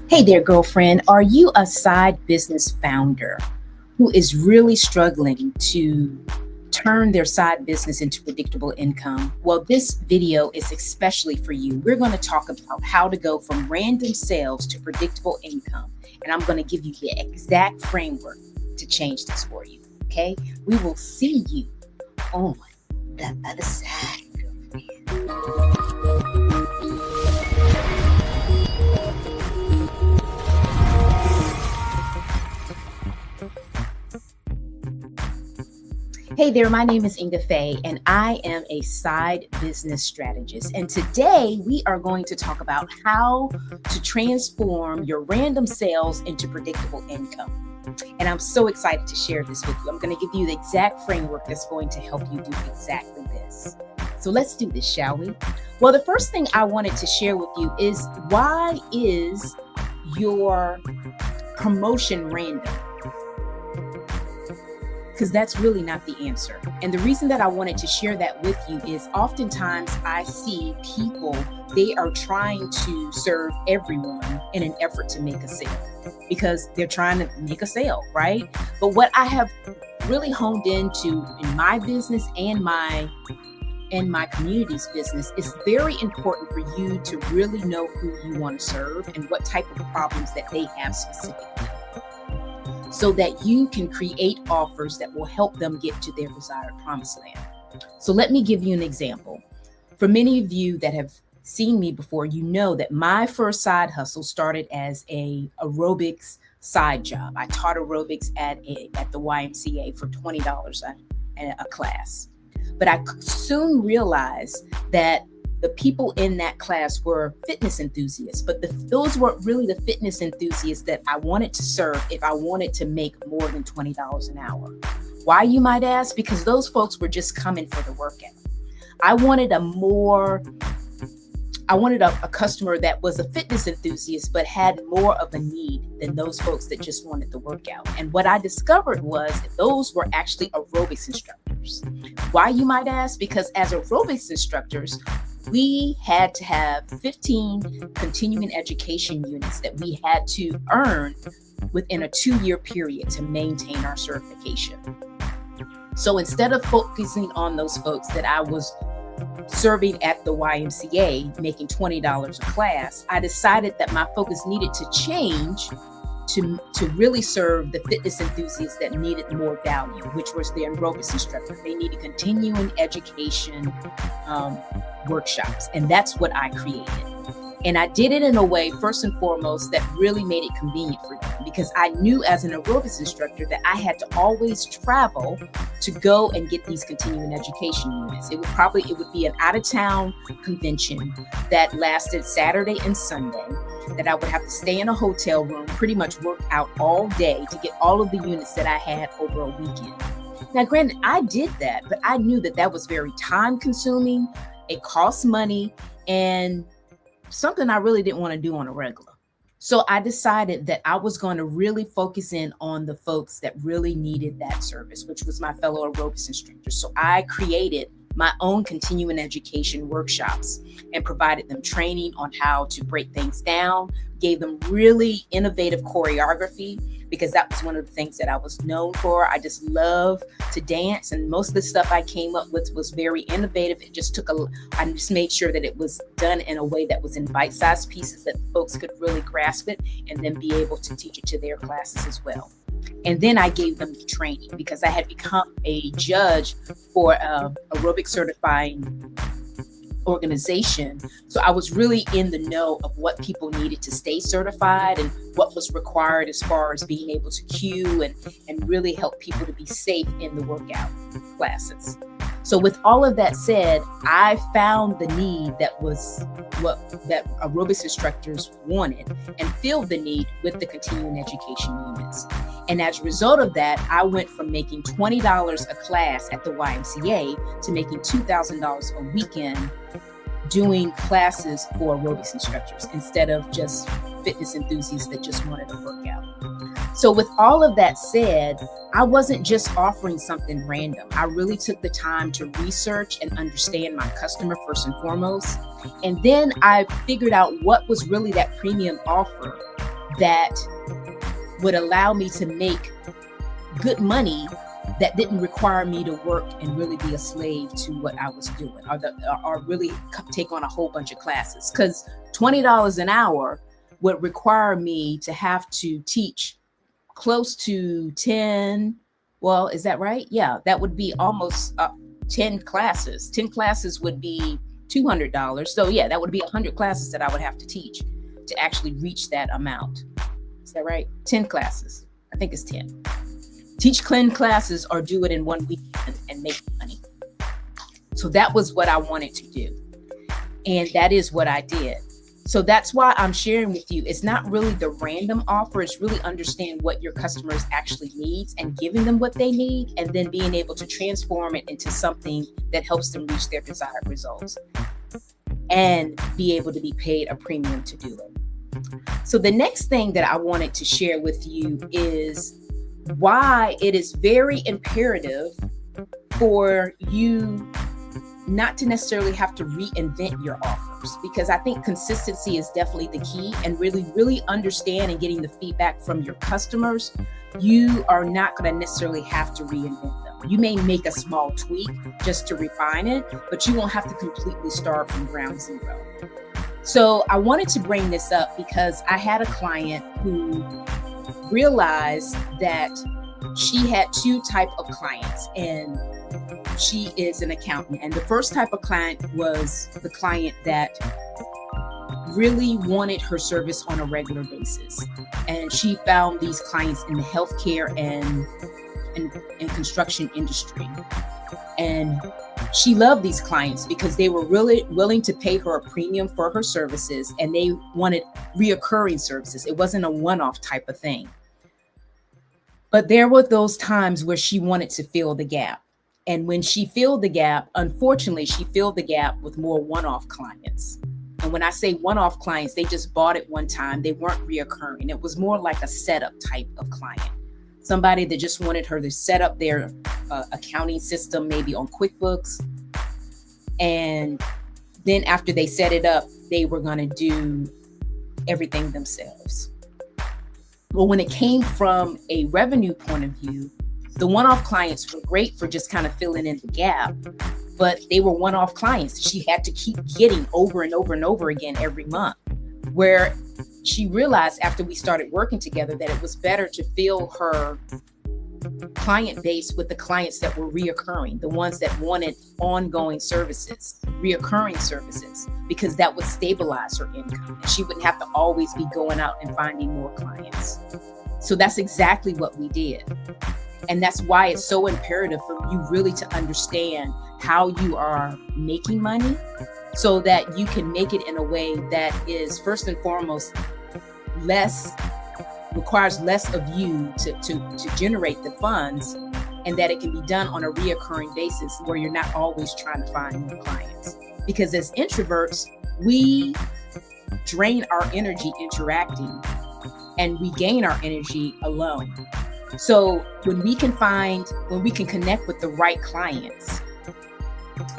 Hey there, girlfriend. Are you a side business founder who is really struggling to turn their side business into predictable income? Well, this video is especially for you. We're going to talk about how to go from random sales to predictable income. And I'm going to give you the exact framework to change this for you. Okay? We will see you on the other side. Hey there, my name is Ingafay, and I am a side business strategist. And today we are going to talk about how to transform your random sales into predictable income. And I'm so excited to share this with you. I'm going to give you the exact framework that's going to help you do exactly this. So let's do this, shall we? Well, the first thing I wanted to share with you is, why is your promotion random? Because that's really not the answer. And the reason that I wanted to share that with you is oftentimes I see people, they are trying to serve everyone in an effort to make a sale because they're trying to make a sale, right? But what I have really honed into in my business and my community's business, is very important for you to really know who you want to serve and what type of problems that they have specifically, so that you can create offers that will help them get to their desired promised land. So let me give you an example. For many of you that have seen me before, you know that my first side hustle started as a aerobics side job. I taught aerobics at the YMCA for $20 a class. But I soon realized that the people in that class were fitness enthusiasts, but those weren't really the fitness enthusiasts that I wanted to serve if I wanted to make more than $20 an hour. Why, you might ask? Because those folks were just coming for the workout. I wanted a customer that was a fitness enthusiast, but had more of a need than those folks that just wanted the workout. And what I discovered was that those were actually aerobics instructors. Why, you might ask? Because as aerobics instructors, we had to have 15 continuing education units that we had to earn within a 2-year period to maintain our certification. So instead of focusing on those folks that I was serving at the YMCA, making $20 a class, I decided that my focus needed to change to really serve the fitness enthusiasts that needed more value, which was the aerobics instructor. They needed continuing education workshops, and that's what I created. And I did it in a way, first and foremost, that really made it convenient for them, because I knew as an aerobics instructor that I had to always travel to go and get these continuing education units. It would be an out-of-town convention that lasted Saturday and Sunday, that I would have to stay in a hotel room, pretty much work out all day to get all of the units that I had over a weekend. Now, granted, I did that, but I knew that that was very time-consuming. It costs money, and something I really didn't want to do on a regular. So I decided that I was going to really focus in on the folks that really needed that service, which was my fellow aerobics instructors. So I created my own continuing education workshops and provided them training on how to break things down, gave them really innovative choreography, because that was one of the things that I was known for. I just love to dance, and most of the stuff I came up with was very innovative. I just made sure that it was done in a way that was in bite-sized pieces that folks could really grasp it and then be able to teach it to their classes as well. And then I gave them the training, because I had become a judge for aerobic certifying organization. So I was really in the know of what people needed to stay certified and what was required as far as being able to cue and really help people to be safe in the workout classes. So with all of that said, I found the need that aerobics instructors wanted, and filled the need with the continuing education units. And as a result of that, I went from making $20 a class at the YMCA to making $2,000 a weekend doing classes for aerobics instructors instead of just fitness enthusiasts that just wanted to work out. So with all of that said, I wasn't just offering something random. I really took the time to research and understand my customer first and foremost. And then I figured out what was really that premium offer that would allow me to make good money that didn't require me to work and really be a slave to what I was doing, or really take on a whole bunch of classes. Because $20 an hour would require me to have to teach close to 10. Well, is that right? Yeah, that would be almost 10 classes. 10 classes would be $200. So yeah, that would be 100 classes that I would have to teach to actually reach that amount. Is that right? 10 classes. I think it's 10. Teach 10 classes or do it in 1 week and make money. So that was what I wanted to do. And that is what I did. So that's why I'm sharing with you. It's not really the random offer. It's really understand what your customers actually needs and giving them what they need, and then being able to transform it into something that helps them reach their desired results and be able to be paid a premium to do it. So the next thing that I wanted to share with you is why it is very imperative for you not to necessarily have to reinvent your offers, because I think consistency is definitely the key, and really understand and getting the feedback from your customers. You are not going to necessarily have to reinvent them. You may make a small tweak just to refine it, but you won't have to completely start from ground zero. So I wanted to bring this up because I had a client who realized that she had two types of clients, and she is an accountant. And the first type of client was the client that really wanted her service on a regular basis. And she found these clients in the healthcare and construction industry. And she loved these clients because they were really willing to pay her a premium for her services, and they wanted reoccurring services. It wasn't a one-off type of thing. But there were those times where she wanted to fill the gap. And when she filled the gap, unfortunately, she filled the gap with more one-off clients. And when I say one-off clients, they just bought it one time. They weren't reoccurring. It was more like a setup type of client. Somebody that just wanted her to set up their accounting system, maybe on QuickBooks. And then after they set it up, they were going to do everything themselves. Well, when it came from a revenue point of view, the one-off clients were great for just kind of filling in the gap, but they were one-off clients she had to keep getting over and over and over again every month, where she realized after we started working together that it was better to fill her client base with the clients that were reoccurring, the ones that wanted ongoing services, reoccurring services, because that would stabilize her income. And she wouldn't have to always be going out and finding more clients. So that's exactly what we did. And that's why it's so imperative for you really to understand how you are making money so that you can make it in a way that is first and foremost requires less of you to generate the funds, and that it can be done on a reoccurring basis where you're not always trying to find new clients. Because as introverts, we drain our energy interacting and we gain our energy alone. So when we can connect with the right clients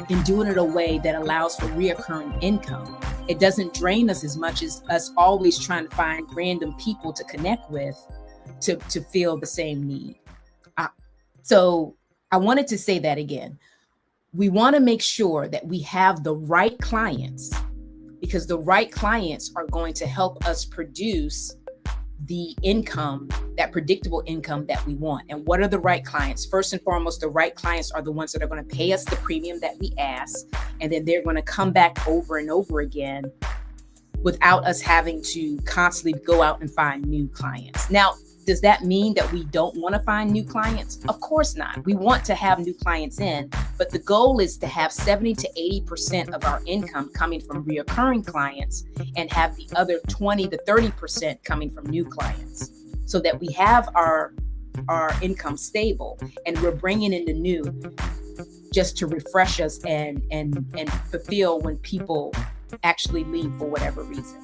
and do it in a way that allows for reoccurring income, it doesn't drain us as much as us always trying to find random people to connect with to feel the same need. So I wanted to say that again. We want to make sure that we have the right clients, because the right clients are going to help us produce the income, that predictable income that we want. And what are the right clients? First and foremost, the right clients are the ones that are going to pay us the premium that we ask, and then they're going to come back over and over again without us having to constantly go out and find new clients. Now, does that mean that we don't want to find new clients? Of course not. We want to have new clients in, but the goal is to have 70 to 80% of our income coming from reoccurring clients and have the other 20 to 30% coming from new clients, so that we have our income stable and we're bringing in the new just to refresh us and fulfill when people actually leave for whatever reason.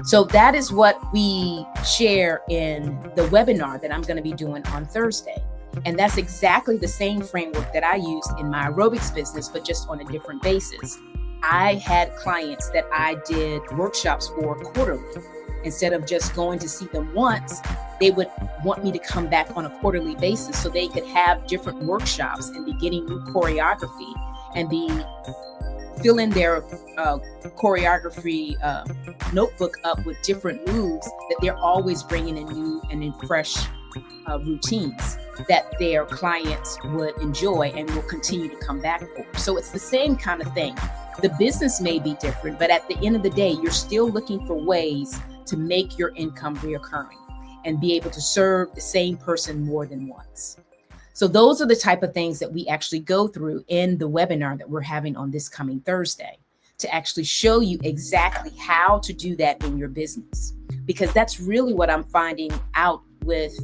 So that is what we share in the webinar that I'm going to be doing on Thursday. And that's exactly the same framework that I use in my aerobics business, but just on a different basis. I had clients that I did workshops for quarterly. Instead of just going to see them once, they would want me to come back on a quarterly basis so they could have different workshops and be getting new choreography and be filling their choreography notebook up with different moves that they're always bringing in new and in fresh routines that their clients would enjoy and will continue to come back for. So it's the same kind of thing. The business may be different, but at the end of the day, you're still looking for ways to make your income reoccurring and be able to serve the same person more than once. So those are the type of things that we actually go through in the webinar that we're having on this coming Thursday, to actually show you exactly how to do that in your business. Because that's really what I'm finding out with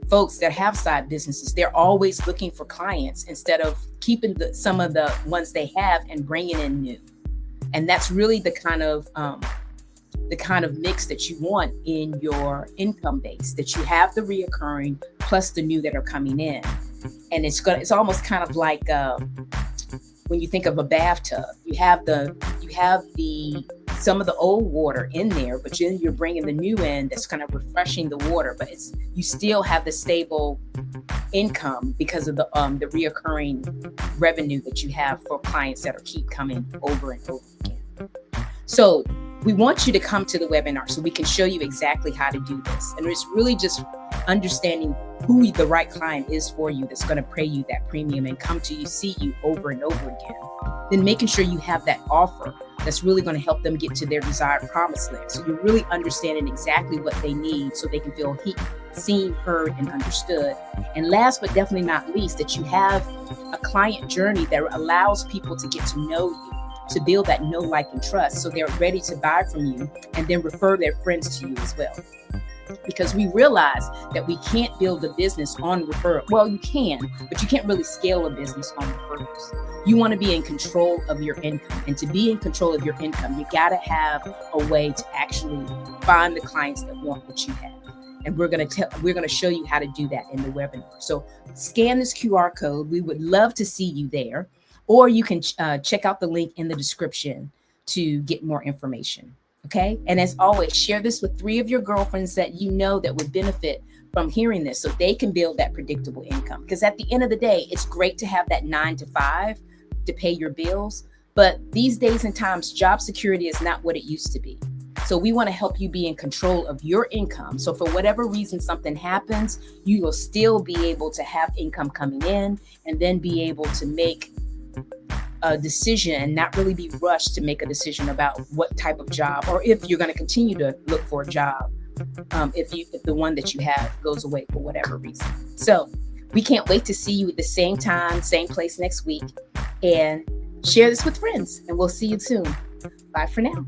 folks that have side businesses. They're always looking for clients instead of keeping some of the ones they have and bringing in new. And that's really the kind of mix that you want in your income base, that you have the reoccurring plus the new that are coming in. And it's almost kind of like when you think of a bathtub, you have some of the old water in there, but then you're bringing the new in that's kind of refreshing the water, but you still have the stable income because of the reoccurring revenue that you have for clients that keep coming over and over again. So we want you to come to the webinar so we can show you exactly how to do this. And it's really just understanding who the right client is for you that's going to pay you that premium and come to you, see you over and over again. Then making sure you have that offer that's really going to help them get to their desired promised land. So you're really understanding exactly what they need so they can feel seen, heard, and understood. And last but definitely not least, that you have a client journey that allows people to get to know you, to build that know, like, and trust so they're ready to buy from you and then refer their friends to you as well. Because we realize that we can't build a business on referral. Well, you can, but you can't really scale a business on referrals. You want to be in control of your income. And to be in control of your income, you got to have a way to actually find the clients that want what you have. And we're going to show you how to do that in the webinar. So scan this QR code. We would love to see you there. Or you can check out the link in the description to get more information. Okay. And as always, share this with 3 of your girlfriends that you know that would benefit from hearing this so they can build that predictable income. Because at the end of the day, it's great to have that 9 to 5 to pay your bills. But these days and times, job security is not what it used to be. So we want to help you be in control of your income. So for whatever reason something happens, you will still be able to have income coming in and then be able to make a decision and not really be rushed to make a decision about what type of job, or if you're going to continue to look for a job, if the one that you have goes away for whatever reason. So we can't wait to see you at the same time, same place next week, and share this with friends, and we'll see you soon. Bye for now.